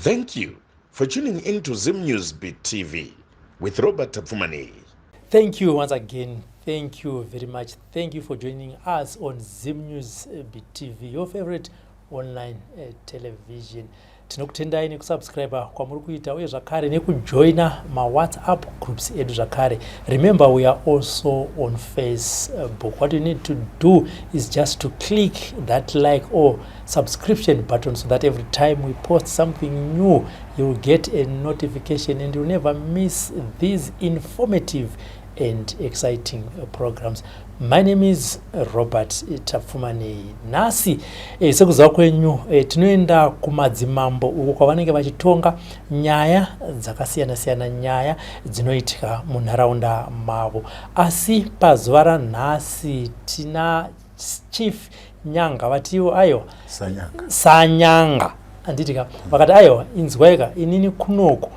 Thank you for tuning in to Zim News Beat TV with Robert Tapfumani. Thank you once again. Thank you very much. Thank you for joining us on Zim News Beat TV, your favorite online television. Tinokutendai nekusubscribe kwamuri kuita uye zvakare nekujoina WhatsApp groups edu zvakare. Remember, we are also on Facebook. What you need to do is just to click that like or subscription button so that every time we post something new, you will get a notification and you'll never miss these informative and exciting programs. My name is Robert Tapfumani. Nasi sekuziva kwenyu tinoenda kumadzimambo uko kwavanenge vachitonga nyaya dzakasiyana-siyana, nyaya dzinoitika munharaunda mavo. Asi pazuva ranhasi tina chief nyanga vatiwo ayo sanyanga anditika vakati ayo inzwaika inini kunoku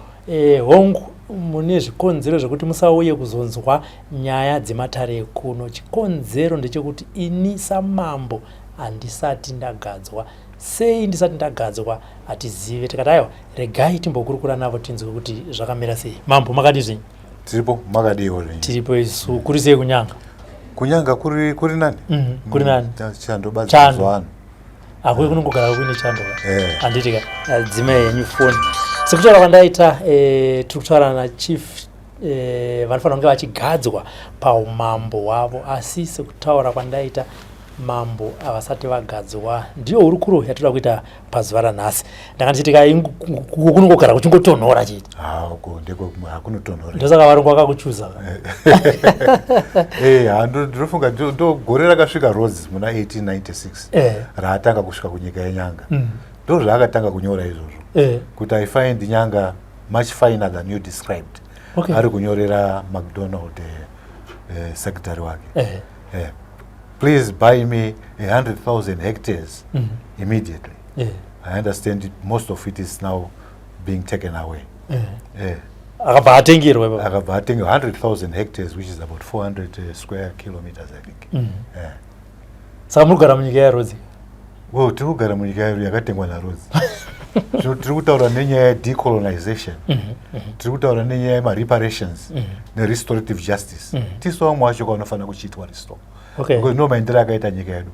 hongu mune zvikonzero zvekuti musauye kuzonzwa nyaya dzematare kuno. Chikonzero ndechekuti ini samambo handisati ndagadzwa. Sei ndisati ndagadzwa hatizive. Tikati ayo regai timbokurukura navo tinzwe kuti zvakamira sei. Mambo makadi zvinyi? Tiripo makadiwo zvinyi. Tiripo isu kuri sei kunyanga? Kunyanga kuri nani? Kuri nani? Chando bazwa. Akuri kunongogara kuine chando. Handitika dzime yenyu foni. Sekutaura kwandaita tiri kutaura nachief vanofanira kunge vachigadzwa paumambo hwavo, asi sekutaura kwandaita mambo havasati vagadzwa ndiyo hurukuro yatoda kuita pazuva ranhasi. Ndanga ndichitika kunongogara kuchingotonhora chete. Hakunotonhora. Ndosaka varungu vakakuchuza. Ndinofunga ndogore rakasvika Rhodes muna 1896 raatanga kusvika kunyika yenyanga. Ndo zvaakatanga kunyora izvozvo. Kuti I find nyanga much finer than you described. Ari kunyorera McDonald secretary wake. Please buy me 100,000 hectares immediately. I understand most of it is now being taken away. Akabva atengerwa 100,000 hectares, which is about 400 square kilometers, I think. Saka murikugara munyika yaRhodes? Well, tiri kugara munyika yakatengwa naRhodes. Tiri kutaura nenyaya decolonization, tiri kutaura nenyaya yemareparations nerestorative justice. Tisu vamwe vacho kwavanofanira kuchiitwa restore. Because ndo maendero akaita nyika yedu.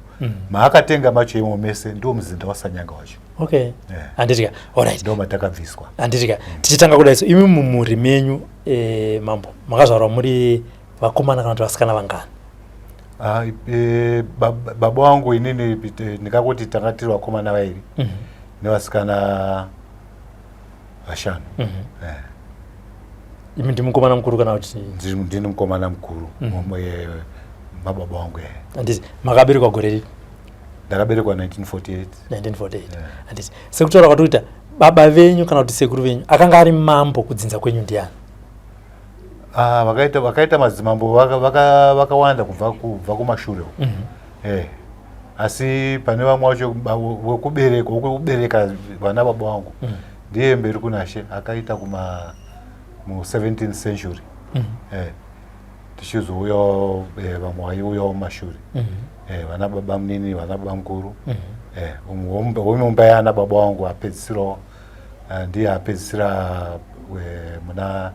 Maakatenga macho imo mese ndo muzinda wasanyanga wacho. Handitika. Alright. Ndo matakabviswa. Handitika. Tichitanga kudai so imi mumhuri menyu mambo makazvarwa muri vakomana kana kuti vasikana vangani? Baba wangu inini ndikakuti tanga tiri vakomana vairi nevasikana vashanu. Imi ndi mukomana mukuru kana kuti? Ndini mukomana mukuru mababa wangu. Handiti makaberekwa gore ripi? Ndakaberekwa 1948. 1948. Handiti sekutaura kwatikuita baba venyu kana kuti sekuru venyu akanga ari mambo kudzinza kwenyu ndiani? Vakaita madzimambo vakawanda kubva kumashure. Asi pane vamwe vacho wekubereka vana baba wangu ndiye mberi kunashe akaita mu 17th century. Tichizouya vamwe vaiuyawo mumashure. Vana baba munini, vana baba mukuru. Umwe yana baba wangu apedzisirawo ndiye apedzisira muna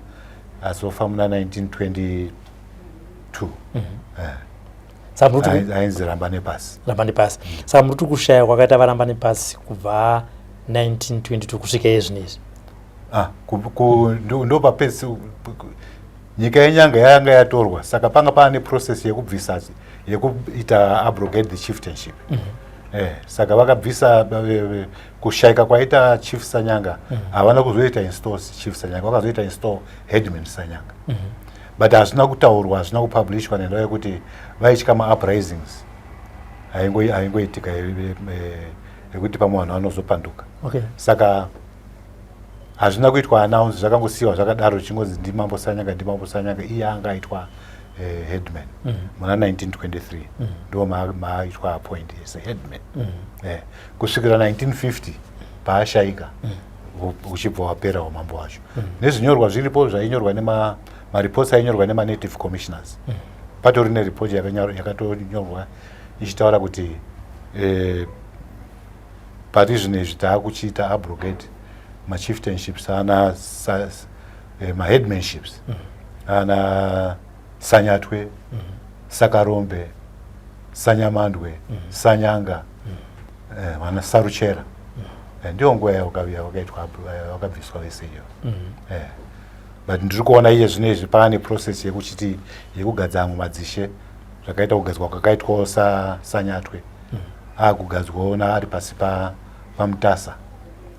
asofa muna 1922. Ainzi Rambane Pass. Rambane Pass. Saka muri kushaya kwakaita vaRambane Pass kubva 1922 kusvika izvinezvi. Ndo papedzi nyika yenyanga yanga yatorwa, saka panga pane process yekubvisa yekuita abrogate the chieftainship. Saka vakabvisa kushayika kwaita chief Sanyanga, havana kuzoita install chief Sanyanga, vakazoita install headman Sanyanga. But hazvina kutaurwa, hazvina kupublishwa nendava yekuti vaitya ma-uprisings haingoitika yekuti pamwe vanhu vanozopanduka. Saka hazvina kuitwa announce, zvakangosiyiwa zvakadaro chingonzi ndimambo Sanyanga iye anga aitwa headman muna 1923 ndo maaitwa appoint as a headman. Kusvikira 1950 paashayika uchibva wapera umambo wacho. Nezvinyorwa zviripo zvainyorwa maripots ainyorwa nema-native commissioners. Patori neripoti yakatonyorwa ichitaura kuti pari zvinezvi taakuchiita abrogate machieftainships ana maheadmanships ana Sanyatwe, Sakarombe, Sanyamandwe, Sanyanga, ana Saruchera. Ndio nguwa wakaitwa wakabviswa vese iyo. But ndiri kuona iye zvinezvi pane process yekuchiti yekugadzamwa madzishe zvakaita kugadzwa kwakaitwa Sanyatwe. Akugadzwawo ari pasi paMutasa,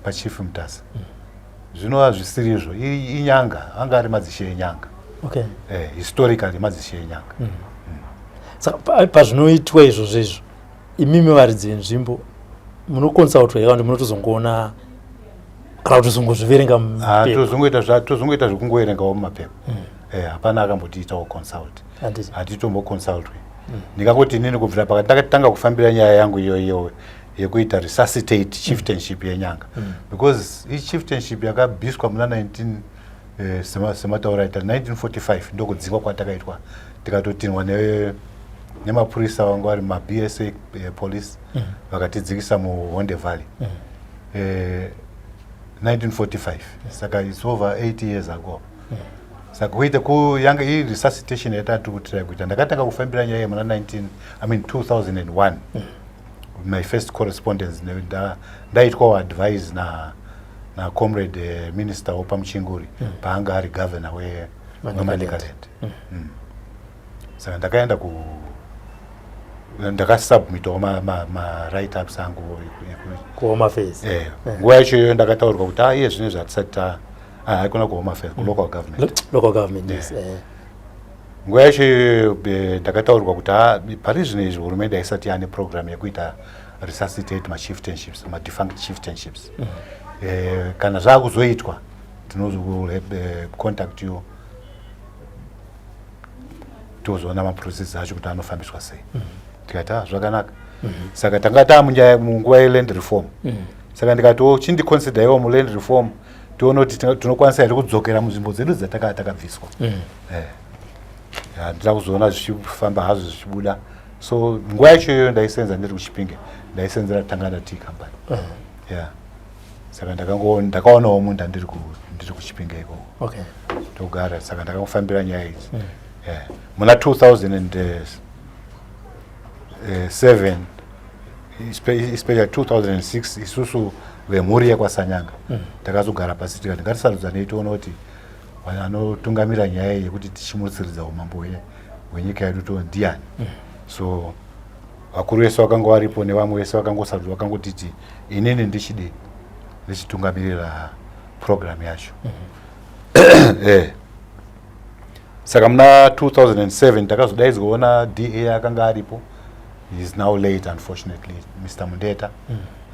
pachief Mutasa. Zvinova zvisiri izvo inyanga, anga ari madzishe enyanga. Okay. Historically madzishe enyanga. Saka pazvinoitwa izvozvo imimi varidzi venzvimbo munoconsultwa yakawanda munotozongoona kana kutozongozviverenga mumapepa. Tozongoita zvekungoverengawo mumapepa. Hapana akambotiitawo consult. Hatitomboconsultwe. Ndingangoti inini kubvira pakatanga kufambira nyaya yangu iyoyo yekuita resuscitate chieftainship yenyanga. Because each chieftainship yakabviswa muna 1945 ndokudzingwa kwatakaitwa tikatotinwa nemapurisa vangu vari maBSA police vakatidzikisa muHonde Valley 1945. Saka it's over 80 years ago. Saka kuita yanga hii resuscitation yatatu kutira kuita ndakatanga kufambira nyaya muna 2001. My first correspondence ndaitwa advise na comrade minister Opamuchinguri paanga ari governor weManicaland. Saka ndakaenda ndakasubmitawo ma write ups angu kuHome Affairs. Nguva yacho ndakataurwa kuti iye zvine zvatisati haikona kuHome Affairs kulocal government. Local government, yes. Nguva yacho ndakataurwa kuti pari zvino izvi hurumende haisati yane program yekuita resuscitate machieftainships, defunct chieftainships. Kana zvakuzoitwa tinozocontact you tozoona maprocess acho kuti anofambiswa sei. Tikati zvakanaka. Saka tanga munguva yeland reform. Saka ndikati chindiconsider iwo muland reform tione kuti tinokwanisa here kudzokera munzvimbo dzedu dzatakabviswa. Ndira kuzoona zvichifamba hazvo zvichibuda. So nguva yacho iyoyo ndaisenza ndiri kuChipinge, ndaisenzera Tangana Tea Company. Saka ndakaonawo munda ndiri kuChipinge iko. Okay. Togara saka ndakafambira nyaya idzi. Muna 2007 especially 2006 isusu vemhuri yekwaSanyanga takazogara pasi tikati ngatisarudzanei tione kuti anotungamira nyaya yekuti tichimutsiridza umambo hwenyika yedu ndiani. So vakuru vese vakanga varipo nevamwe vese vakangosarudzwa vakangotiti inini ndichitungamirira program yacho. Saka muna 2007 takazodaidzwawo DA akanga aripo. He is now late, unfortunately, Mr. Mundeta.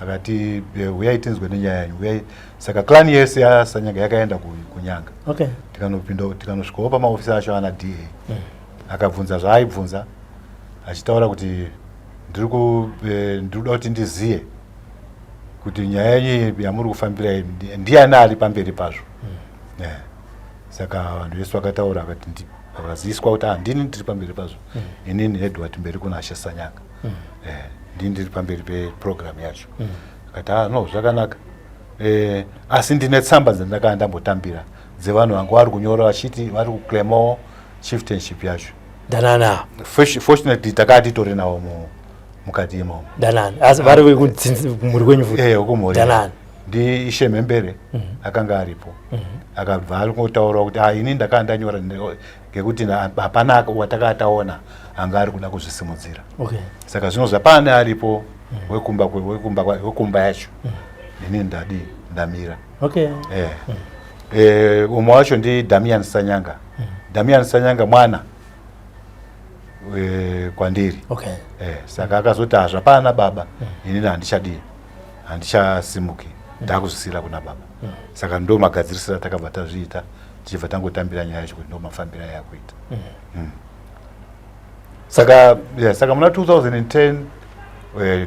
Akati uyai tinzwe nenyaya yanyu. Saka clan yese yaSanyanga yakaenda kunyanga. Okay. Tikanosvikawo pamaofisi acho ana DA. Akabvunza zvaaibvunza achitaura kuti ndikuda kuti ndiziye kuti nyaya yenyu yamuri kufambira ndiani ari pamberi pazvo. Saka vanhu vese vakataura vakaziswa kuti ndini ndiri pamberi pazvo. Inini Edward mberi kuna Ashe Sanyanga. Ndini ndiri pamberi peprogram yacho. Akati no zvakanaka. Asi ndine tsamba dzandakanga ndambotambira dzevanhu vangu vari kunyora vachiti vari kuclaimawo chieftainship yacho. Danana. Fortunately takati tori nawo mukati imomo. Danana. Asi vari kumhuri kwenyu futi. Kumhuri. Danana. Ndi Ishe Mhembere akanga aripo. Akabva ari kungotaura kuti ini ndakanga ndanyora ngekuti hapana watakataona anga ari kuda kuzvisimudzira. Okay. Saka zvino zvapane aripo wekumba yacho. Ini ndamira. Okay. Umwe wacho ndi Damian Sanyanga. Damian Sanyanga mwana kwandiri. Okay. Saka akazoti zvapana baba inini handichasimuki ndakuzvisira kuna baba. Saka ndo magadzirisiro takabva tazviita tichibva tangotambira nyaya yacho kuti ndo mafambiro yakuita. Saka muna 2010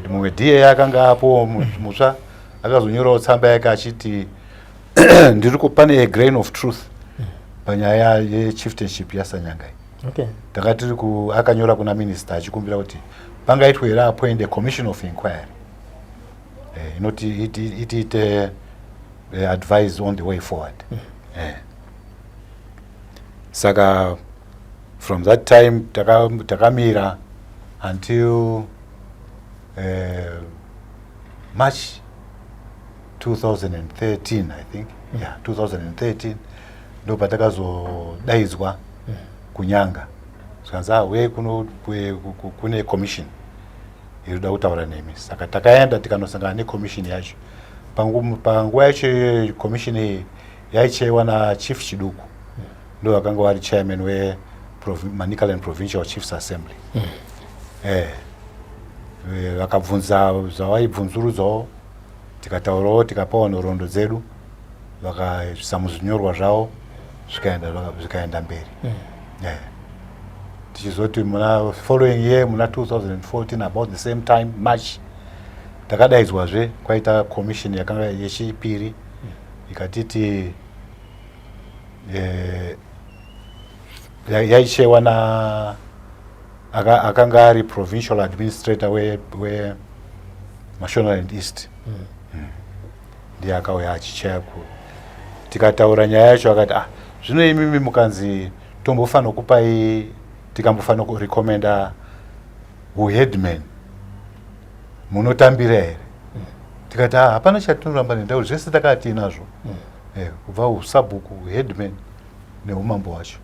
mumwe DA akanga apo mutsva akazonyorawo tsamba yake achiti pane a grain of truth panyaya yechieftainship yaSanyanga. Okay. Takati akanyora kuna minister achikumbira kuti pangaitwe here appoint a commission of inquiry. Inoti itiite advise on the way forward. Saka from that time takamira until March 2013, I think. Yeah, 2013 ndo patakazodaidzwa kunyanga. Saka we kune commission inoda kutaura nemi. Saka takaenda tikanosangana necommission yacho. Panguva yacho commission iyi yaichaiwa na Chief Chiduku. Ndo akanga wari chairman we Manicaland Provincial Chiefs Assembly. Vakabvunza zvawaibvunzurudzawo, tikataurawo, tikapawo nhoroondo dzedu, vakaisa muzvinyorwa zvavo, zvikaenda mberi. Tichizoti muna following year, muna 2014, about the same time, March, takadaidzwazve kwaita commission yakanga yechipiri, ikatiti yaichaiwa na akanga ari provincial administrator we Mashonaland East. Ndiye akauya achichaya tikataura nyaya yacho akati zvino imimi mukanzi tombofana kupai tikambofana kurekomenda headman munotambira here. Tikati hapana chatinoramba nendau zvese takati inazvo. Kubva usabhuku headman neumambo wacho.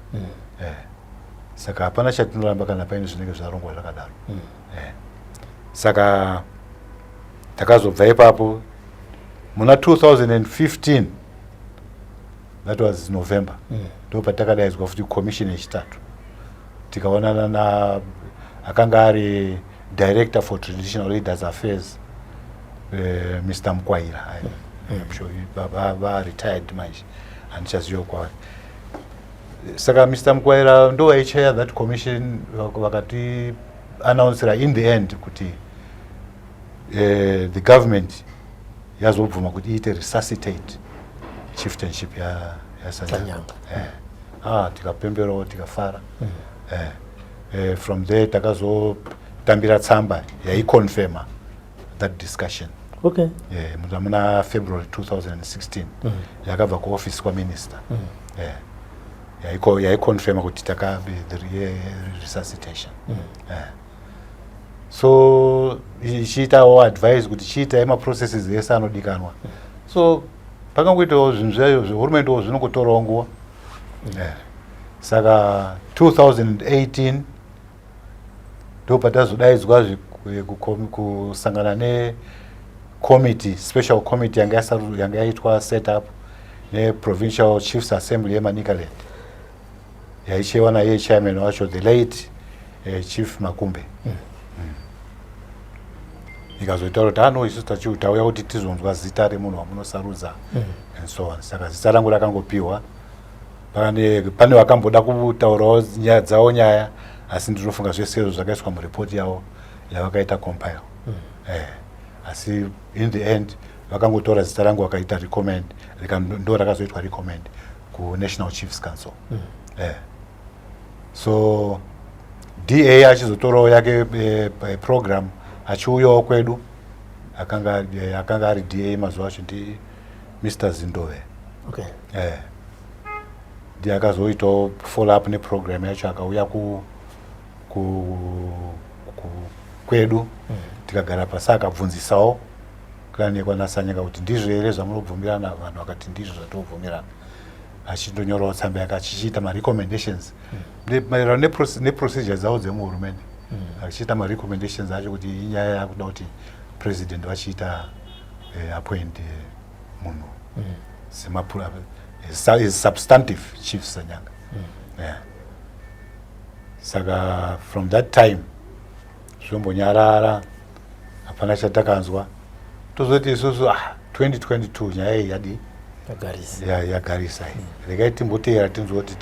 Saka hapana chatinoramba kana paine zvinenge zvarongwa zvakadaro. Saka takazobva ipapo muna 2015, that was November, ndo patakadaidzwa futi commission yechitatu. Tikaonana na akanga ari director for traditional leaders affairs, Mr. Mkwaira. I'm sure va retired manje, handichaziva kwaari. Saka Mr. Mkwaira ndo aichaya that commission, vakati announcera in the end kuti the government yazobvuma kuti iite resuscitate chieftainship ya Sanyanga. Tikapemberawo, tikafara. From there takazotambira tsamba yaiconfirma that discussion. Okay. Muna February 2016 yakabva kuoffice kwaminister. Yaiconfirma kuti takabe the resuscitation. So ichiitawo advise kuti chiita processes ese anodikanwa. So pakangoitawo zvinhu zvayo hurumende zvinongotorawo nguva. Saka 2018 ndo patazodaidzwa kusangana committee, special committee yanga yaitwa set up Provincial Chiefs Assembly yeManicaland. Yaichaiwa naye chairman wacho the late Chief Makumbe. Ikazoitaura kuti isu tauya kuti tizonzwa zita remunhu wamunosarudza and so on. Saka zita rangu rakangopiwa. Pane vakamboda kutaurawo nyaya dzawo nyaya, asi ndinofunga zvese zvakaiswa murepoti yavo yavakaita compile. Asi in the end vakangotora zita rangu vakaita recommend, ndo rakazoitwa recommend ku National Chiefs Council. So DA achizotorawo yake program achiuyawo kwedu, akanga ari DA mazuva acho ndi Mr. Zindove. Okay. Ndiye akazoitawo follow up neprogram yacho, akauya kwedu, tikagara pasi akabvunzisawo klani yekwaNasanyanga kuti ndizvo here zvamunobvumirana. Vanhu vakati ndizvo zvatobvumirana. Achindonyorawo tsamba yake achichiita ma-recommendations maererano neprocedure dzawo dzemuhurumende. Achiita ma-recommendations acho kuti inyaya yakuda kuti president vachiita appoint munhu is substantive Chief Sanyanga. Saka from that time zvombonyarara, hapana chatakanzwa. Tozoti isusu 2022 nyaya iyi yadi yagarisa. Regai timboteera tinzwa kuti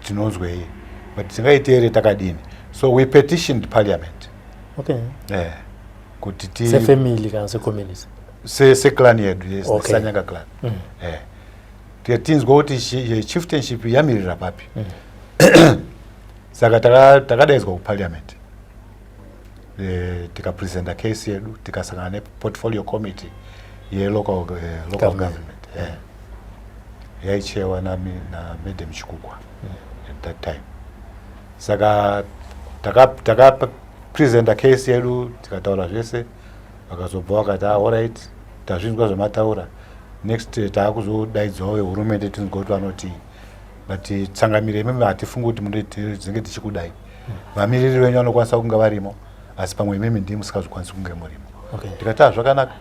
tinonzwei, but tingaiteere takadini. So we petitioned parliament. Okay. Kuti se family kana se community. Se clan yedu, yes, okay. Sanyanga clan. Tinzwa kuti chieftainship yamirira papi. Saka takadaidzwa kuparliament. Tikapresenta case yedu, tikasangana neportfolio committee local government yaichaiwa na Madam Chikukwa at that time. Saka taka present a case yedu tikataura zvese vakazobva vakati alright tazvinzwa zvamataura next taakuzodaidzwawo vehurumende tinzwa vanoti vati tsangamire imimi hatifungi kuti munenge tichikudai vamiriri venyu vanokwanisa kunge varimo asi pamwe imimi ndimi musikazokwanisi kunge murimo. Tikati zvakanaka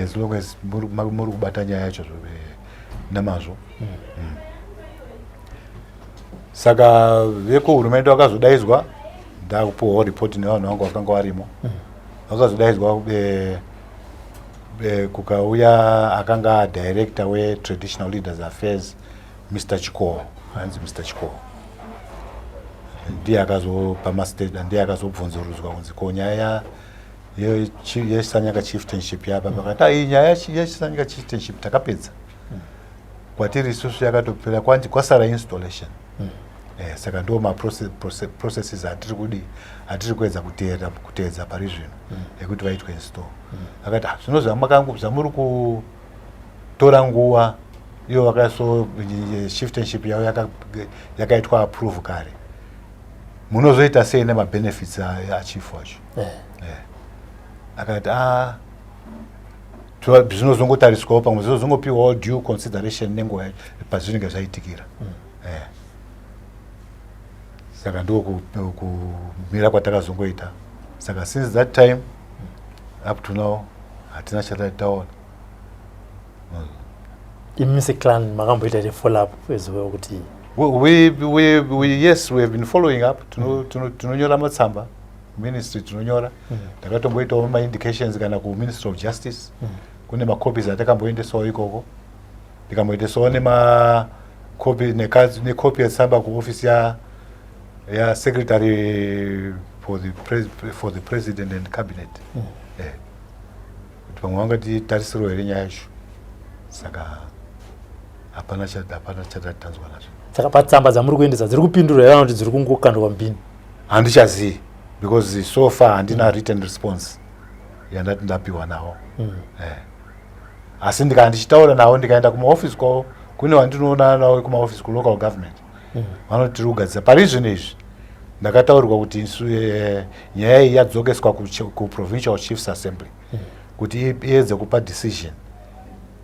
as long as muri kubata nyaya yacho namazvo. Saka vekuhurumende vakazodaidzwa ndakupuwawo ripoti nevanhu vangu vakanga varimo. Vakazodaidzwa kukauya akanga director we-Traditional Leaders Affairs Mr. Chikoo, hanzi Mr. Chikoo. Ndiye akazopama state, ndiye akazobvunzurudzwa kunzi ko nyaya yesanyaka chieftainship yapa vakati iyi nyaya yesanyaka chieftainship takapedza. Kwatiri isusu yakatopera kwanti kwasara installation. Saka ndo processes atiri kuedza kuteedza pari zvino yekuti vaitwe install. Akati zvinozva zvamuri kutora nguva iyo vakaso chieftainship yavo yakaitwa approve kare munozoita sei nemabenefits achief wacho. Akati zvinozongotariswawo pamwe zvinozongopiwawo due consideration nenguva pazvinenge zvaitikira. Saka ndo kumira kwatakazongoita. Saka since that time up to now hatina chatataona. Imisi clan makamboita follow up as well kuti yes, we have been following up. Tunonyora matsamba ministry tunonyora. Takatomboitawo ma indications kana ku Ministry of Justice. Kune ma copies atakamboendesawo ikoko. Ndikamboendesawo ne copy yatsamba ku office ya secretary for the president and cabinet. Kuti pamwe vangati tarisiro here nyaya yacho. Saka hapana chatatanzwa nazvo. Saka patsamba dzamuri kuendesa dziri kupindura here kuti dziri kungokandwa mbini. Handichazivi because so far handina written response yandati ndapiwa nawo. Asi ndichitaura nawo ndikaenda kumaoffice kwavo kune vandinoona nawo kumaoffice kulocal government. Vanoti tiri kugadzira pari zvino izvi ndakataurirwa kuti nyaya iyi yadzokeswa ku-Provincial Chiefs Assembly kuti iedze kupa decision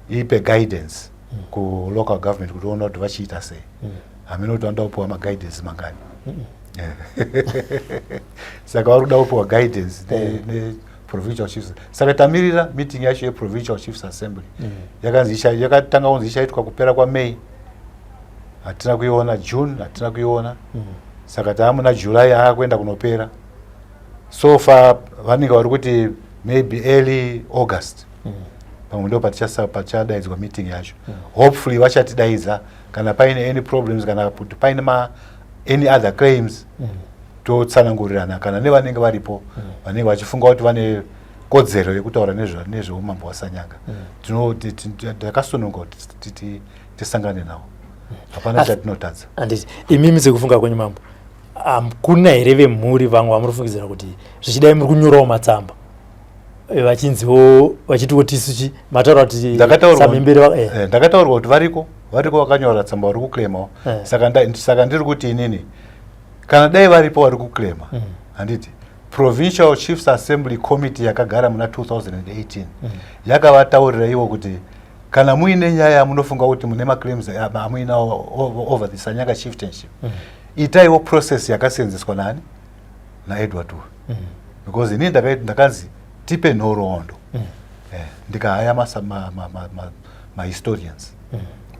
ipe guidance ku-local government kuti ona kuti vachiita sei. Hamina kuti vanoda kupiwa ma-guidance mangani. Saka vari kuda kupiwa guidance ne-Provincial Chiefs. Saka tamirira meeting yacho ye-Provincial Chiefs Assembly yakatanga kunzi ichaitwa kupera kwaMay. Hatina kuiona June, hatina kuiona. Saka taamuna July akuenda kunopera. So far vanenge vari kuti maybe early August. Pamwe ndo pachadaidzwa meeting yacho. Hopefully vachatidaidza kana paine any problems kana kuti paine any other claims totsanangurirana kana nevanenge varipo vanenge vachifunga kuti vane kodzero yekutaura nezveumambo hwasanyanga. Takasununga kuti tisangane nawo. Hapana chatinotadza. Anditi imimi sekufunga kwenyu mambo kuna here vemhuri vamwe vamurifungidzira kuti zvichidai muri kunyorawo matsamba vachinziwo vachitiwo tisuchi mataura kuti samemberi ndakataurwa kuti variko vakanyora tsamba vari kuklemawo. Saka ndiri kuti inini kana dai varipo vari kuklema handiti Provincial Chiefs Assembly Committee yakagara muna 2018 yakavataurira ivo kuti kana muine nyaya munofunga kuti mune maclaims amuinawo over the Sanyanga chieftainship itaiwo process yakasenzeswa nani naEdward because ini ndakanzi tipe nhoroondo ndikahaya ma-historians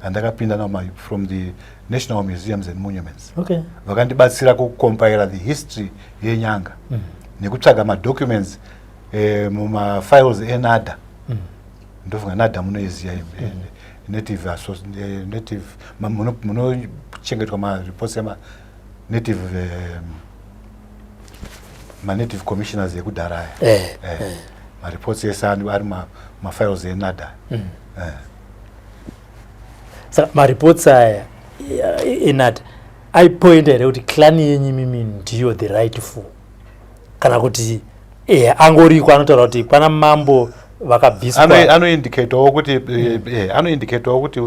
andakapinda nao from the National Museums and Monuments. Vakandibatsira kucompile the history yenyanga nekutsvaga ma-documents muma-files eNADA. Ndofunga NADA munoiziya native munochengetwa ma-reports native ma-native commissioners ekudhara ma-reports ese ari ma-files eNADA. Saka ma-reports aya eNADA aipointa here kuti clan yenyu mimi ndiyo the rightful kana kuti angoriko anotaura kuti pana mambo vakabviswa anoindicatawo kuti anoindicatawo kuti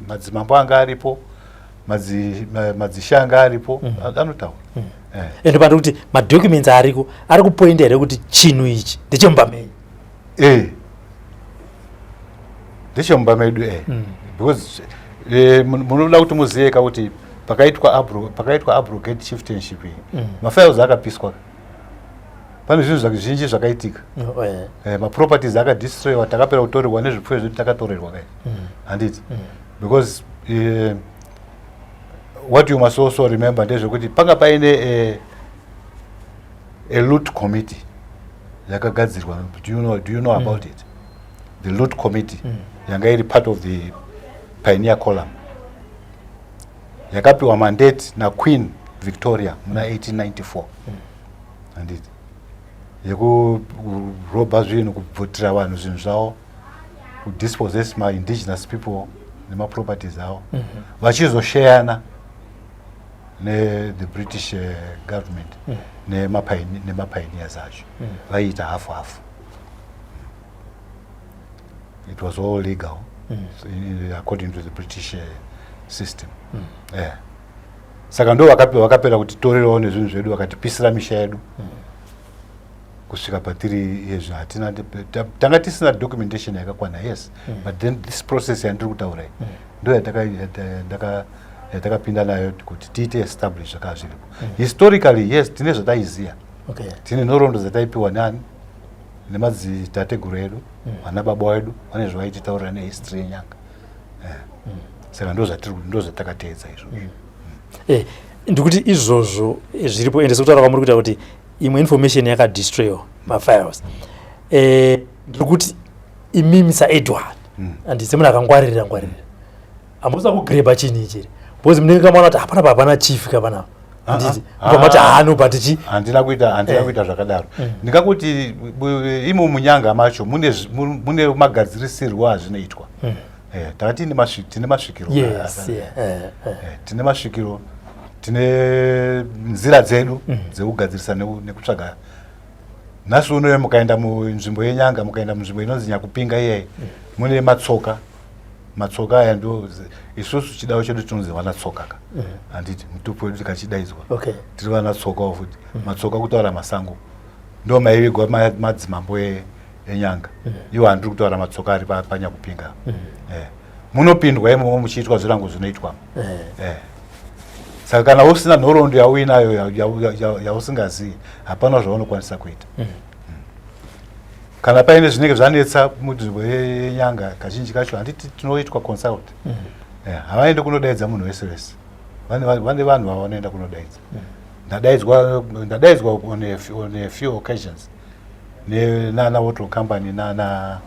madzimambo anga aripo, madzisha anga aripo, anotaura. Ende pano kuti madocuments ariko ari kupointa here kuti chinhu ichi ndechemumba menyu. Ndechemumba medu because munoda kuti muzive kuti pakaitwa abrogate chieftainship mafiles akapiswa. Pane zvinhu zvizhinji zvakaitika. Maproperties akadestroywa, takapera kutorerwa nezvipfuyo zvedu takatorerwa kai. Handiti? Because what you must also remember ndezvekuti panga paine a loot committee yakagadzirwa. Do you know about it? The loot committee yanga iri part of the Pioneer Column. Yakapiwa mandate na Queen Victoria muna 1894. Handiti? Yekuroba zvinhu, kubvutira vanhu zvinhu zvavo, kudispossess ma indigenous people nema properties avo, vachizoshayana the British government nema pioneers acho, vaiita hafu. It was all legal according to the British system. Saka ndo vakapera kuti torerawo nezvinhu zvedu, vakatipisira misha yedu. Kusvika patiri yezvo hatina, tanga tisina documentation yakakwana, yes, but then this process yandiri kutaurai ndo yatakapinda nayo kuti tiite establish zvakava zviripo. Historically, yes, tine zvataiziya. Tine nhoroondo dzataipiwa nani nemadzitateguru edu, vana baba vedu vane zvavaititaurira nehistory yenyanga. Saka ndo zvatakateedza izvozvo. Ndikuti izvozvo zviripo, ende sekutaura kwamuri kuita kuti imwe information yakadestroywa mafiles. Ndiri kuti imimi saEdward handisi munhu akangwaririra hamusa kugreba chinhu ichi because munenge kamaona kuti hapana papana chief kapana handiti mukambati hano but chi handina kuita zvakadaro. Ndingakuti imo munyanga macho mune magadzirisirwo azvinoitwa. Takati tine masvikiro. Tine masvikiro, tine nzira dzedu dzekugadzirisa nekutsvaga. Nhasi unoyo mukaenda munzvimbo yenyanga, mukaenda munzvimbo inonzi Nyakupinga iyeyi, mune matsoka aya ndo isusu chidao chedu tinonzi vana tsokaka. Handiti mutupu wedu tikachidaidzwa tiri vana tsokawo futi. Matsoka kutaura masango ndo maivigwa madzimambo enyanga. Iwo handiri kutaura matsoka ari paNyakupinga. Munopindwa imomo muchiitwa zvirango zvinoitwa. Saka kana usina nhoroondo yauinayo yausingazivi, hapana zvaunokwanisa kuita. Kana paine zvinenge zvanetsa munzvimbo yenyanga, kazhinji kacho handiti tinoitwa consult. Havaendi kunodaidza munhu wese wese. Vane vanhu vavanoenda kunodaidza. Ndadaidzwa on a few occasions nana Water Company nana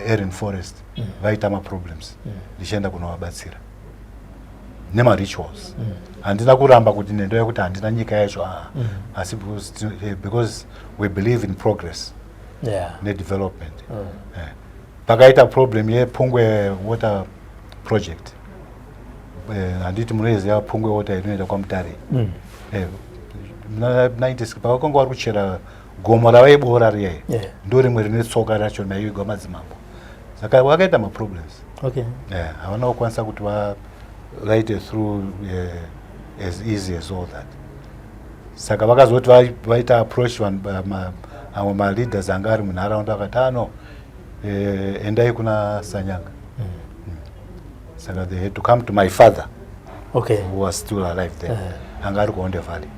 Erin Forest vaita problems. Ndichienda kunovabatsira nema rituals. Handina kuramba kuti nendo yekuti handina nyika yacho, asi because we believe in progress development. Pakaita problem yePungwe water project. Handiti munoiziva Pungwe water inoenda kwaMutare. Muna 90s pakanga vari kuchera gomo ravaibora riye, ndo rimwe rine tsoka racho maivigwa madzimambo. Saka vakaita maproblems. Havana kukwanisa kuti vaite through as easy as all that. Saka vakazoti vaita approach amwe maleaders anga ari munharaunda vakati endai kuna Sanyanga. Saka they had to come to my father, who was still alive then. Anga ari kuHonde Valley.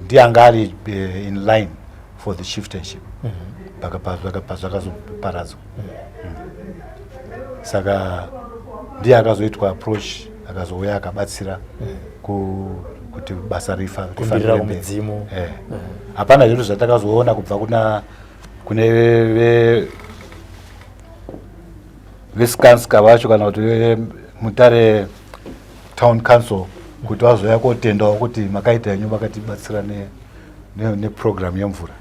Ndiye anga ari in line for the chieftainship. Zvakazoparadzwa. Saka ndiye akazoitwa approach, akazouya akabatsira kuti basa rifambire mberi. Hapana zvinhu zvatakazoona kubva kune veSkanska vacho kana kuti Mutare Town Council kuti vazoya kotendawo kuti makaita henyu vakatibatsira neprogram yemvura.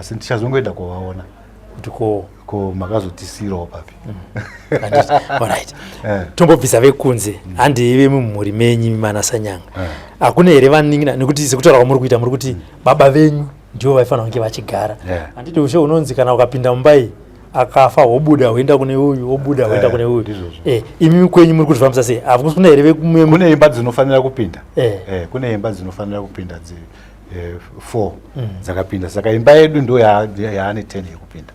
Asi ndichazongoenda kuvaona kuti ko makazotisirawo papi. Alright. Tombobvisa vekunze handive mumhuri menyu mana Sanyanga. Hakuna here vaningina nekuti sekutaura kwamuri kuita muri kuti baba venyu ndiwo vaifanira kunge vachigara. Yeah. Ushe unonzi kana ukapinda mumbai akafa wobuda woenda kune uyu wobuda woenda kune uyu. Imi kwenyu muri kuzvifambisa sei? Hafu kuna here vekumwe kune imba dzinofanira kupinda. Kune imba dzinofanira kupinda 4 dzakapinda. Saka imba yedu ndo yaane 10 yekupinda.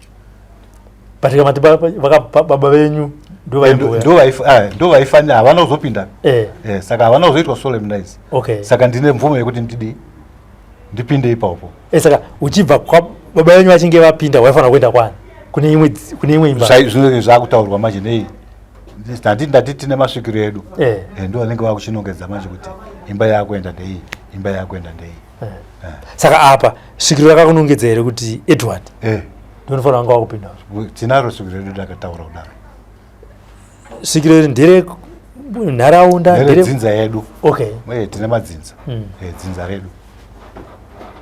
Patika mati baba venyu ndo vaifanira havana kuzopinda. Saka havana kuzoitwa solemnize. Saka ndine mvumo yekuti ndipinde ipapo. Saka uchibva kwa baba venyu vachinge vapinda waifanira kuenda kwani? Kune imwe imba. Zvinenge zvakutaurwa manje nei. Ndati tine masvikiro edu. Ndo vanenge vakuchinongedza manje kuti imba yakuenda ndei, imba yakuenda ndei. Saka apa svikiro rakakunongedza here kuti Edward ndinofanira wanga wakupinda. Tinaro svikiro redu rakataura kudaro. Svikiro iri ndere nharaunda ndere dzinza yedu. Tine madzinza. Dzinza redu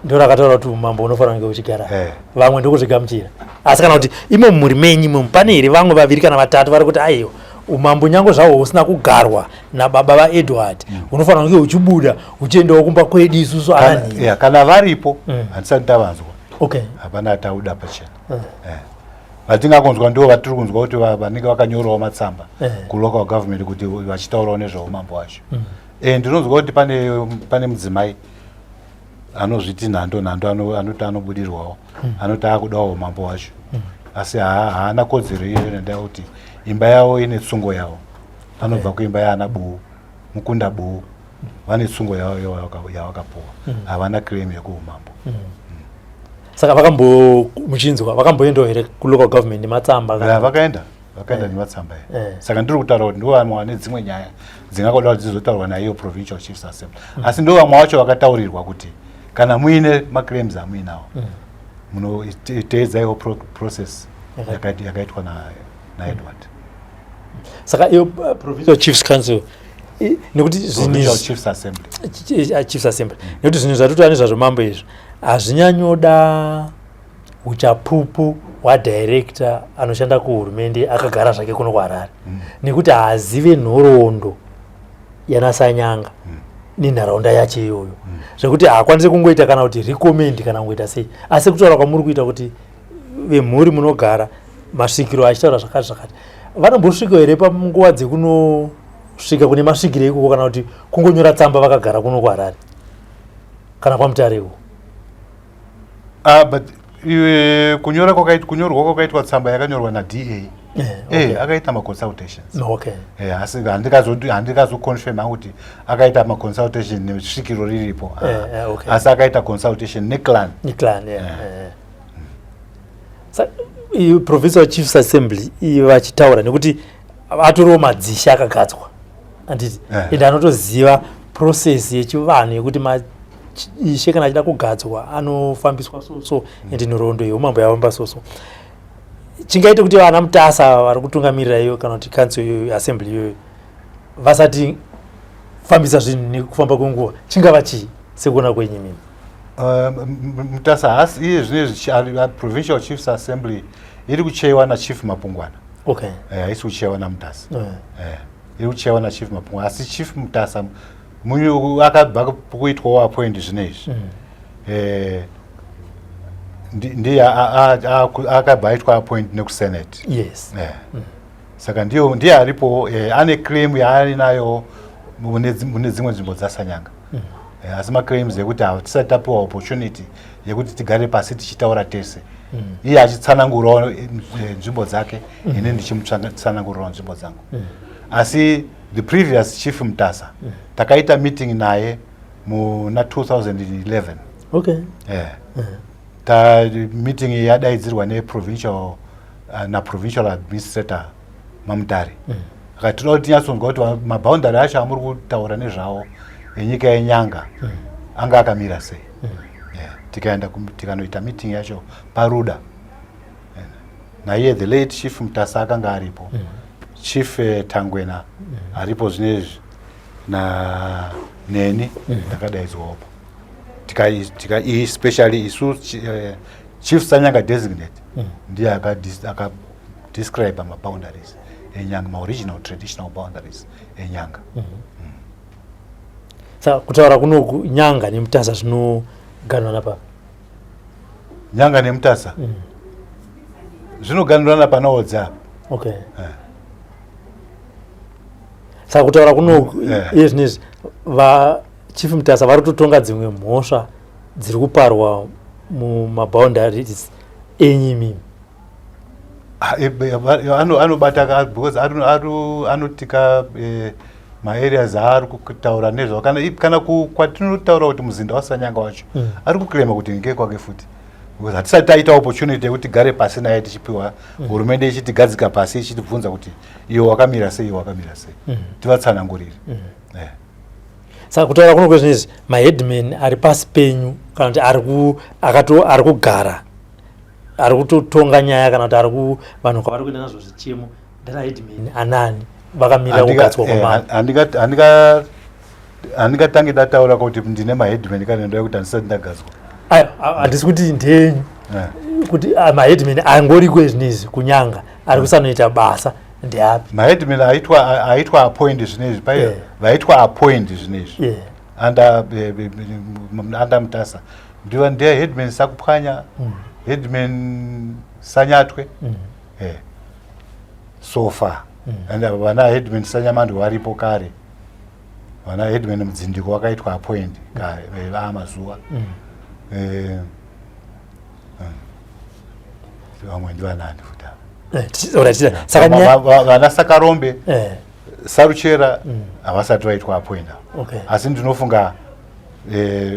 ndo rakataura kuti umambo unofanira kunge uchigara. Vamwe ndokuzvigamuchira. Asi kana kuti imo muri menyu pane here vamwe vaviri kana vatatu vari kuti aiwa umambo nyange zvahwo husina kugarwa nababa vaEdward unofanira kunge uchibuda uchiendawo kumba kwedu isusu anani. Kana varipo handisati tavanzwa. Hapana tauda pachena. Vatingakonzwa ndo vatiri kunzwa kuti vanenge vakanyorawo matsamba kulocal government kuti vachitaurawo nezveumambo wacho. Ndinonzwa kuti pane mudzimai anozviti nhando anoti anobudirwawo anoti akudawo umambo wacho. Asi haana kodzero iyo nenda kuti imba yawo ine tsungo yawo. Anobva kuimba yaana Buu, Mukunda Buu. Vane tsungo yawo yavakapuwa. Havana claim yekuumambo. Saka muchinzwa vakamboendawo here kulocal government nematsamba? Vakaenda nematsamba. Saka ndiri kutaura kuti ndo vamwe vane dzimwe nyaya dzingakoda kuti dzizotaurwa naiyo Provincial Chiefs Assembly. Asi ndo vamwe vacho vakataurirwa kuti kana muine maclaims amuinawo munoteedzaiwo process yakaitwa naEdward. Saka iyo Provincial Chiefs Council nekuti Chiefs Assembly. Chiefs Assembly. Nekuti zvinhu zvatotova nezvazvo mambo izvo hazvinyanyoda uchapupu hwadirector anoshanda kuhurumende akagara zvake kuno kuHarare. Nekuti haazive nhoroondo yanasanyanga nenharaunda yacho iyoyo. Zvekuti haakwanisi kungoita kana kuti recommend kana kungoita sei. Asi kutaura kwamuri kuita kuti vemhuri munogara masvikiro achitaura zvakati zvakati. Vanombosvika here panguva dzekunosvika kune masvikiro ikoko kana kuti kungonyora tsamba vakagara kuno kuHarare kana kwaMutarewo? But kunyorwa kwakaitwa tsamba yakanyorwa naDA. Akaita maconsultations. Asi handikazoconfirma kuti akaita maconsultation nesvikiro riripo. Asi akaita consultation neclan. Provincial Chiefs Assembly vachitaura nekuti atoriwo madzisha akagadzwa anditi ende anotoziva process yechivanhu yekuti ishe kana achida kugadzwa anofambiswa so ende nhoroondo yeumambo yavamba so. Chingaite kuti vana mutasa vari kutungamirira iyo kana kuti council iyoyo assembly iyoyo vasati fambisa zvinhu nekufamba kwenguva chingava chii sekuona kwenyu mimi? Mutasa hasi iye zvinezvi Provincial Chiefs Assembly iri kuchaiwa naChief Mapungwana. Haisi kuchaiwa namutasa. Iri kuchaiwa naChief Mapungwana. Asi Chief Mutasa akabva kuitwawo appoint zvinezvi. Ndiye akabva aitwa appoint nekuSenate. Saka ndiye aripo ane claim yaanayo mune dzimwe nzvimbo dzasanyanga. Asi maclaims ekuti hatisati tapiwa opportunity yekuti tigare pasi tichitaura tese. Iye achitsanangurawo nzvimbo dzake ine ndichimutsanangurawo nzvimbo dzangu. Asi the previous Chief Mutasa takaita meeting naye muna 2011. Meeting yadaidzirwa neprovincial provincial administrator Mamutare. Akatinoda kuti tinyatsonzwa kuti maboundary acho amuri kutaura nezvawo enyika yenyanga anga akamira sei. Tikaenda tikanoita meeting yacho paRuda. Naiye the late Chief Mutasa akanga aripo. Chief Tangwena aripo zvinezvi na neni ndakadaidzwapo. Especially isu Chief Sanyanga designate ndiye akadescribe maboundaries enyanga, original traditional boundaries enyanga. Saka kutaura kuno nyanga nemutasa zvinoganwa napa Nyanga nemutasa zvinoganirana panaodza. Okay. Saka kutaura kuno izvinizvi Chief Mutasa vari kutotonga dzimwe mhosva dziri kuparwa mumaboundaries enyimimi. Anobata because anotika maareas aari kutaura nezvo kana kwatinotaura kuti muzinda waSanyanga wacho ari kuclaima kuti ngekwake futi. Because hatisati taita opportunity yekuti tigare pasi naye tichipiwa hurumende ichitigadzika pasi ichitibvunza kuti iyo wakamira sei tivatsanangurire. Saka kutaura kuno kwezvinezvi maheadman ari pasi penyu kana kuti ari kugara ari kutotonga nyaya kana kuti vanhu kwavari kuenda nazvo zvichemo ndaraheadman anani vakamira kugadzwa kwamambo. Handingatange ndataura kuti ndine maheadman kana ndoda kuti handisati ndagadzwa. Handisi kuti ndenyu kuti maheadman angori kwezvinezvi kunyanga ari kusanoita basa ndeapi? Maheadman aitwa appoint zvinezvi vaitwa appoint zvinezvi under Mutasa ndiye headman Sakupwanya, headman Sanyatwe so far. And vana headman Sanyamando varipo kare, vana headman Mudzindiko wakaitwa appoint kare mazuva. Vamwe ndivanani futa vana Sakarombe Saruchera havasati vaitwa appointa. Asi ndinofunga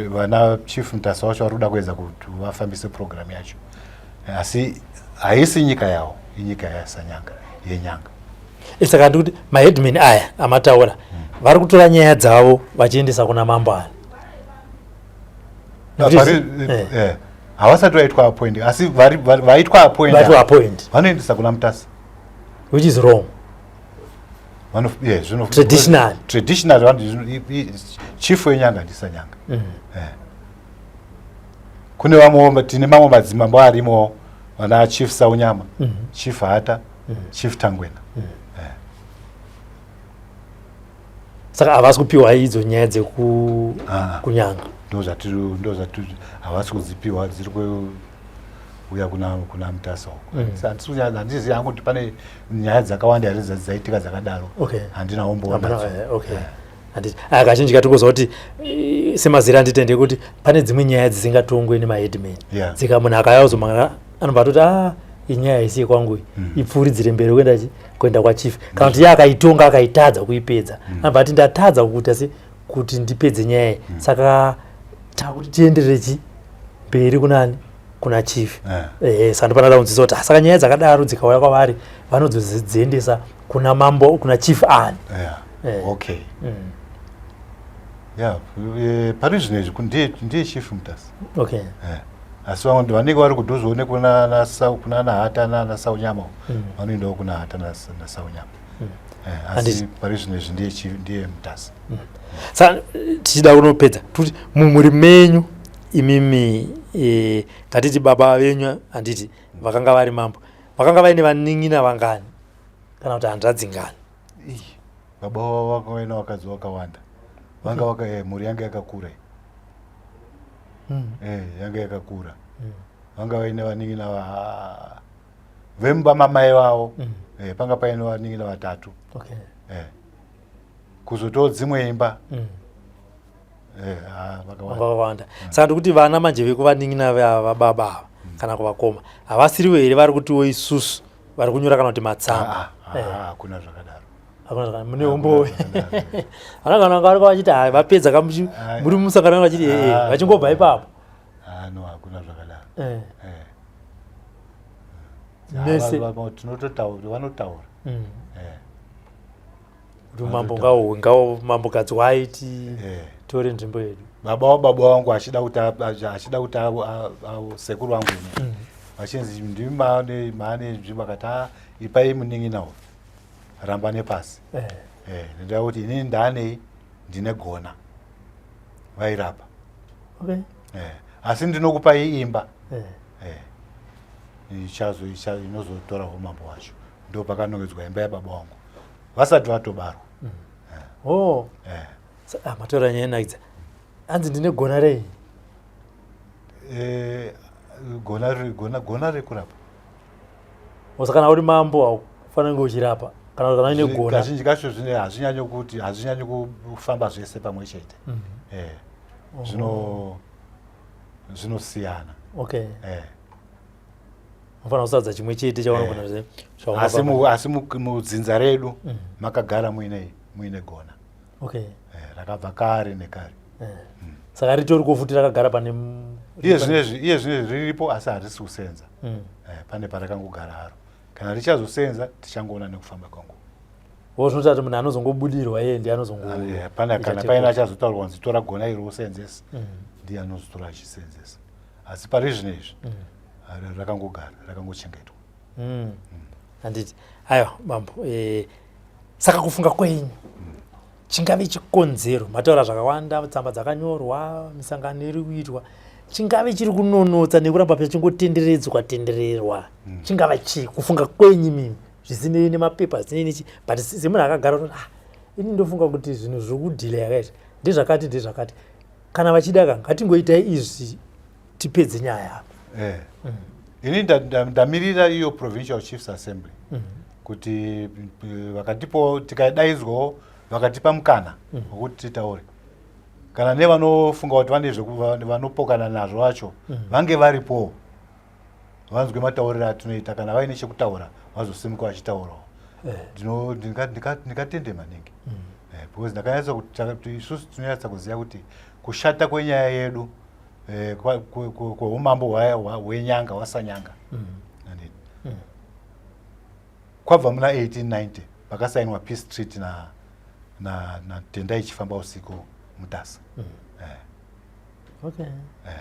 vana Chief Mutasa wacho vari kuda kuedza kuti vafambise program yacho, asi haisi nyika yavo, inyika yaSanyanga yenyanga. Saka ndikuti maheadman aya amataura vari kutora nyaya dzavo vachiendesa kuna mambani. Havasati vaitwa appoint, asi vaitwa appoint vanoendesa kuna Mutasa, which is wrong. Traditional chief wenyanga ndiSanyanga. Kune vamwe tine mamwe madzimambo arimo vana Chief Saunyama, Chief Hata, Chief Tangwena. Saka havasi kupiwa idzo nyaya dzekunyanga. Ndozvati havasi kudzipiwa, dziri kuuya kuna Mutasa uko. Handizivi hangu kuti pane nyaya dzakawanda here dzaitika dzakadaro. Handina umboona. Kazhinji katikuziva kuti semazira anditende kuti pane dzimwe nyaya dzisingatongwe nemaheadman. Dzika munhu akayazomanga anobva kuti inyaya isi kwangu ipfuuridzire mberi kuenda kwachief. Kana kuti iye akaitonga akaitadza kuipedza anobva ati ndatadza kuti ndipedze nyaya. Saka takuti tienderere mberi kuna chief. Saka ndopanoda kunzisa kuti saka nyaya dzakadaro dzikauya kwavari vanodziendesa kuna mambo, kuna chief ani. Okay. Pari zvinezvi ndiye Chief Mutasa. Asi vamwe vanenge vari kudhuze kuna Hata naSaunyama vanoendawo kuna Hata naSaunyama. Asi pari zvinezvi ndiye Mutasa. Saka tichida kunopedza kuti mumuri menyu imimi ngatiti baba venyu handiti vakanga vari mambo, vakanga vaine vanin'ina vangani kana kuti hanzvadzi ngani? Baba wavo vanga vaina vakadzi vakawanda, vanga mhuri yanga yakakura. Yanga yakakura. Vanga vaine vanin'ina vemba mamai vavo, panga paine vanin'ina vatatu. Kuzotowo dzimwe imba vakawanda. Saka ndikuti vana manje vekuvanin'ina vababa kana kuvakoma havasiriwo here vari kutiwo isusu vari kunyora kana kuti matsamba? Hakuna zvakadaro. Mune umbowe vana kana vari vachiti vapedza muri musangano vachiti vachingobva ipapo. Hakuna zvakadaro. Mese tinototaura vanotaura kuti mambo mambokadzi waiti tore nzvimbo yedu. Baba vangu achida kuti sekuru vangu vachinzi ndimi maane nzvimbo akati ipai munin'ina ramba nepasi. Ndoda kuti inini ndaanei ndine gona vairapa. Asi ndinokupai imba inozotora umambo wacho. Ndo pakanongedzwa imba yababa vangu vasati vatobarwa. Matora nyaya nakidza. Hanzi ndine gona rei? gona rekurapa. Saka kana uri mambo haufanira kunge uchirapa kana ine gona. Kazhinji kacho hazvinyanyi kufamba zvese pamwe chete. Zvinosiyana. Okay. Unofanira kusadza chimwe chete chaunogona. Asi mudzinza redu makagara muine gona. Okay. Rakabva kare nekare. Saka ritoriko futi rakagara pane iye zvinezvi riripo asi harisi kusenza. Pane parakangogara haro. Kana richazosenza tichangoona nekufamba kwangu. Zvinoita kuti munhu anozongobudirwa iye ndiye kana paine achazotaurwa kunzi tora gona iri usenzesa ndiye anozotora achisenzesa. Asi pari zvinezvi rakangogara rakangochengetwa. Handiti aiwa mambo, saka kufunga kwenyu chingave chikonzero, mataura zvakawanda, tsamba dzakanyorwa, misangano iri kuitwa, chingave chiri kunonotsa nekuramba pachingotendererwa, chingava chii kufunga kwenyu mimi zvisinei nemapepa zvinei, but semunhu akagara kuti ini ndofunga kuti zvinhu zviri kudhilaya yakaita ndezvakati kana vachida ngatingoitai izvi tipedze nyaya apa. Ini ndamirira iyo provincial chiefs assembly kuti vakatipo tikadaidzwawo vakatipa mukana wekuti titaure. Kana nevanofunga kuti vane vanopokana nazvo vacho vange varipo vanzwe matauriro atinoita, kana vaine chekutaura vazosimuka vachitaurawo. Ndikatende maningi because ndakanyatsa kuti isusu tinonyatsa kuziva kuti kushata kwenyaya yedu kweumambo hwenyanga wasanyanga kwabva muna 1890 pakasainwa peace treaty na Tendai Chifamba usiku Mutasa.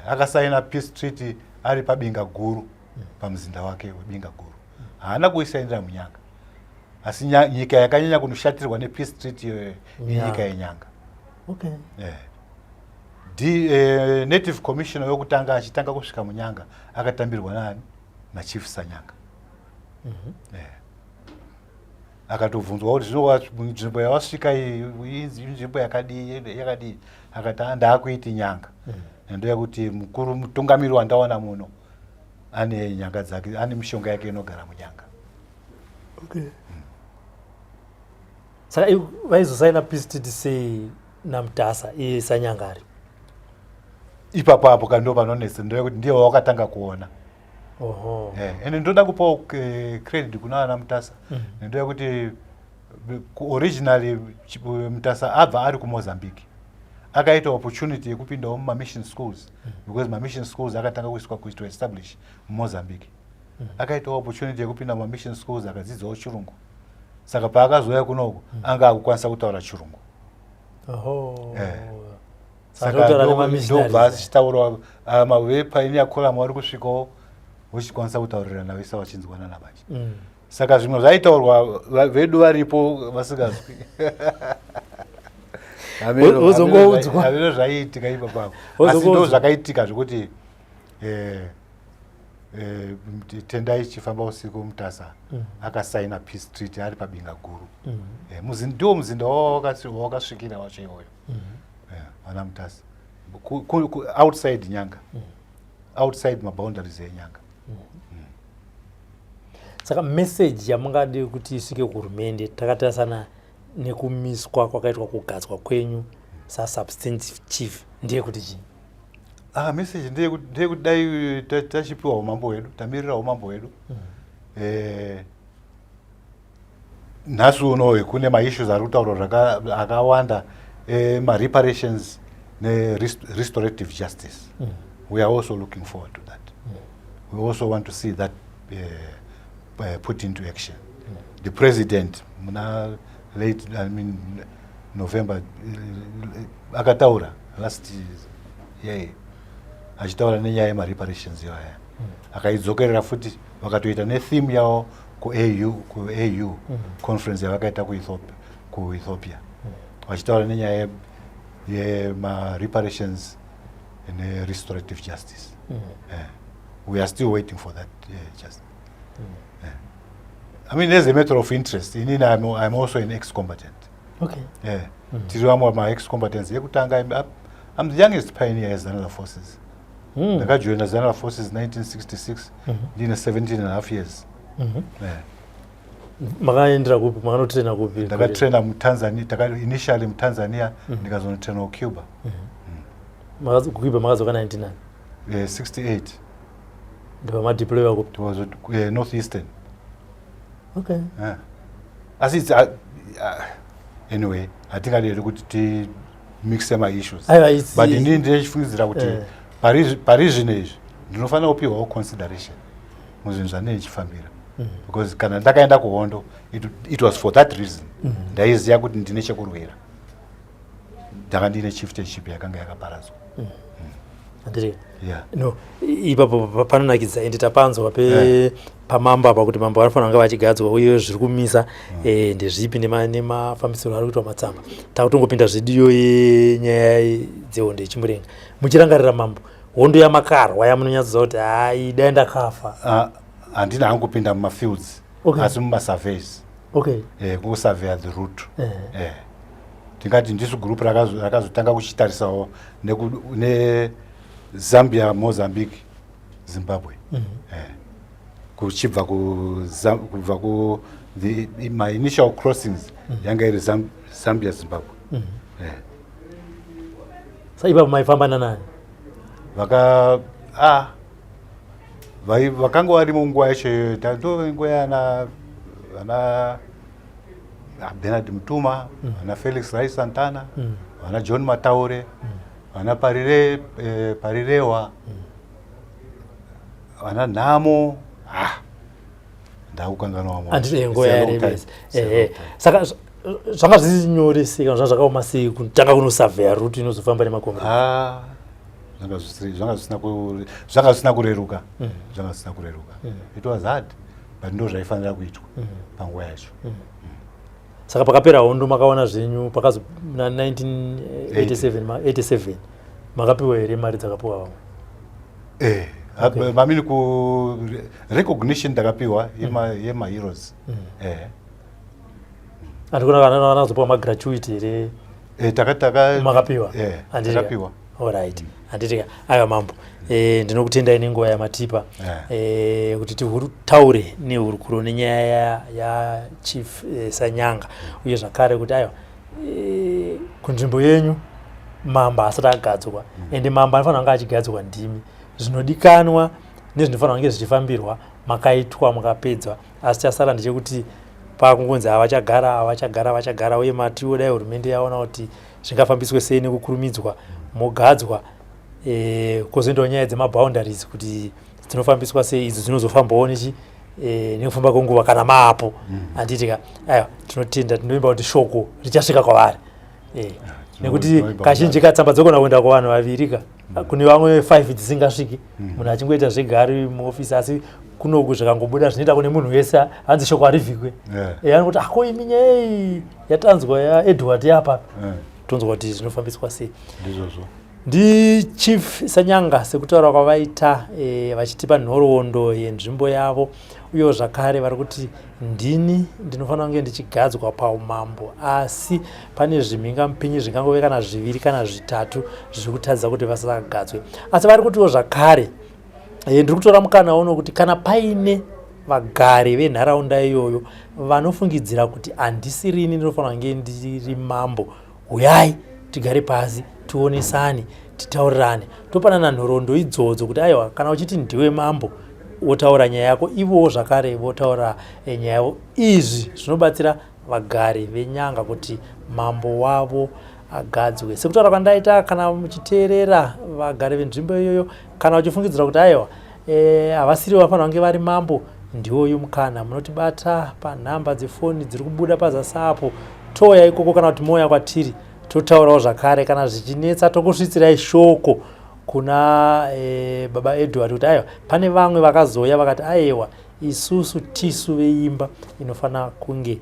Akasaina peace treaty ari pabinga guru pamuzinda wake webinga guru. Haana kuisainira munyanga. Asi nyika yakanyanya kunoshatirwa nepeace treaty nyika yenyanga. Native commissioner yokutanga achitanga kusvika munyanga akatambirwa nani nachief Sanyanga. Akatovunzwa kuti nzvimbo yawasvika iyi nzvimbo yakadii, akati ndaakuiti nyanga. Ndoyakuti mukuru mutungamiri wandaona muno ane nyanga dzake, ane mishonga yake inogara munyanga. Saka vaizosaina peace treaty sei naMutasa Sanyanga ari ipapo apo kando panonesa, ndoyakuti ndiye wakatanga kuona. Ende ndoda kupawo credit kuna ana Mutasa. Ndoyakuti originally Mutasa abva ari kuMozambique. Akaita opportunity yekupindawo muma-mission schools because ma-mission schools akatanga kuitwa establish muMozambique. Akaita opportunity yekupinda muma-mission schools akadzidzawo chirungu. Saka paakazoya kunoko anga akukwanisa kutaura chirungu. Saka ndobva achitaura mawepaini yakoramu ari kusvikawo uchikwanisa kutaurira navisa vachinzwana navachi. Saka zvimwe zvaitaurwa vedu varipo vasingazwi. Havino zvaiitika ipapapo. Asi ndo zvakaitika zvokuti Tendai Chifamba usiku Mutasa akasaina peace treaty ari pabinga guru. Ndiwo muzinda wakasvikira wacho iwoyo. Ana Mutasa outside nyanga, outside maboundaries enyanga. Saka message yamungade kuti isvike kuhurumende takatarisana nekumiswa kwakaitwa kugadzwa kwenyu substantive chief ndiye kuti chii? Message ndeyekuti dai tachipiwa umambo hwedu, tamirira umambo hwedu. Nhasi unowu kune maissues ari kutaurwa akawanda reparations restorative justice. We are also looking forward to that. We also want to see that put into action. The president November akataura last year achitaura nenyaya yemareparations iwaya. Akaidzokerera futi vakatoita netheme yawo ku-AU conference yavakaita ku-Ethiopia. Vachitaura nenyaya yemareparations and restorative justice. We are still waiting for that justice. I mean, there's a matter of interest. I'm also an ex-combatant. Tiri vamwe ma ex-combatants. I'm the youngest pioneer as another forces. ndakajoina Zanara Forces 1966 ndine 17.5 years. Makaendera kupi, makanotraina kupi? Ndakatraina muTanzania, initially muTanzania, ndikazonotraina kuCuba. kuCuba makazoka 99? 68. Ndipo madeploy kupi? It was northeastern. Okay. As it's anyway, I think I did kuti mix my issues. But inini ndichifungidzira kuti parizvi nezvi ndinofanira kupiwawo consideration muzvinhu zvandinechifambira. Because kana ndakaenda kuhondo, it was for that reason. Ndaiziva kuti ndine chekurwira. Ndanga ndine chieftainship yakanga yakaparadzwa. Yeah. No, ipapo panonakidza ende tapanzwa pamambo apa kuti mambo anofanira kunge vachigadzwa uye zviri kumisa ndezvipi nemafambisiro ari kuitwa matsamba. Takutongopinda zvidiyo yenyaya dzehondo yechimurenga. Muchirangarira mambo, hondo yamakarwa yamunonyatsoziva kuti hai dai ndakafa. Handina hangu kupinda mumafields, asi mumasurveys. Kusurveya the route. Tingati ndisu group rakazotanga kuchitarisawo Zambia, Mozambique, Zimbabwe. Kuchibva ku my initial crossings yanga iri Zambia, Zimbabwe. Sasa ipapo maifamba nanani? Vakanga vari munguva yacho nguva yana Bernard Mutuma, vana Felix Rai Santana, vana John Mataure, vana Parirewa, vana Nhamo. Ndakukanganwa wamwe. Andiri nguva yarebesa. Saka zvanga zvisinyore sika zvakaoma sei kutanga kunosurveya route inozofamba nemakombi? Zvanga zvisina kureruka. It was hard, but ndo zvaifanira kuitwa panguva yacho. Saka pakapera hondo makaona zvenyu pakazo na 1987 makapiwa here mari dzakapiwa vamwe? Mamini ku recognition ndakapiwa yema heroes. Andikona kana vanazopiwa magratuity here? Makapiwa? Ndakapiwa. Alright. Handitika aiwa mambo. Ndinokutendai nenguva yamatipa kuti taure nehurukuro nenyaya ya Chief Sanyanga uye zvakare kuti aiwa kunzvimbo yenyu mambo asati agadzwa ende mambo anofanira kunge achigadzwa ndimi. Zvinodikanwa nezvinofanira kunge zvichifambirwa makaitwa mukapedzwa, asi chasara ndechekuti pakungonzi avachagara uye matiwo dai hurumende yaona kuti zvingafambiswe sei nekukurumidzwa mogadzwa kozoendawo nyaya dzemaboundaries kuti dzinofambiswa sei idzo dzinozofambawo nekufamba kwenguva kana maapo. Handitika aiwa tinotenda tinoimba kuti shoko richasvika kwavari nekuti kazhinji katsamba dzogona kuenda kuvanhu vaviri kune vamwe 5 dzisingasviki munhu achingoita zvegari muofisi, asi kunoku zvakangobuda zvinoita kune munhu wese hanzi shoko harivhikwe. Anokuti akoimi nyaya yatanzwa yaEdward yapa tonzwa kuti zvinofambiswa sei. Ndi Chief Sanyanga sekutaura kwavaita vachitipa nhoroondo yenzvimbo yavo uye zvakare vari kuti ndini ndinofanira kunge ndichigadzwa paumambo, asi pane zvimhingamupinyi zvingangove kana 2 kana 3 zviri kutadza kuti vasagadzwe. Asi vari kutiwo zvakare ndiri kutora mukana uno kuti kana paine vagari venharaunda iyoyo vanofungidzira kuti handisirini ndinofanira kunge ndiri mambo, uyai tigare pasi tionesane titaurirane topanana nhoroondo idzodzo kuti aiwa kana uchiti ndiwe mambo wotaura nyaya yako, ivowo zvakare votaura nyaya yavo. Izvi zvinobatsira vagari venyanga kuti mambo wavo agadzwe. Sekutaura kwandaita, kana muchiteerera vagari venzvimbo iyoyo kana uchifungidzira kuti aiwa havasiri vafanira kunge vari mambo, ndiwoyu mukana munotibata panhamba dzefoni dziri kubuda pazasi apo, toya ikoko kana kuti moya kwatiri totaurawo zvakare kana zvichinetsa tokusvitsirai shoko kuna baba Edward kuti aiwa pane vamwe vakazoya vakati aiwa isusu tisu veimba inofanira kunge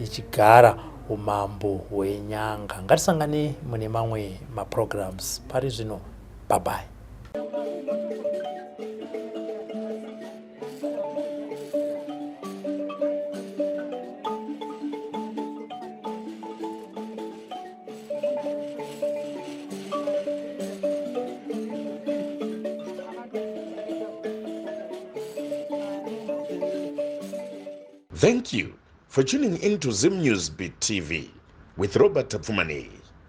ichigara umambo hwenyanga. Ngatisangane mune mamwe maprograms. Pari zvino, bye bye. Thank you for tuning in to Zim News Beat TV with Robert Tapfumani.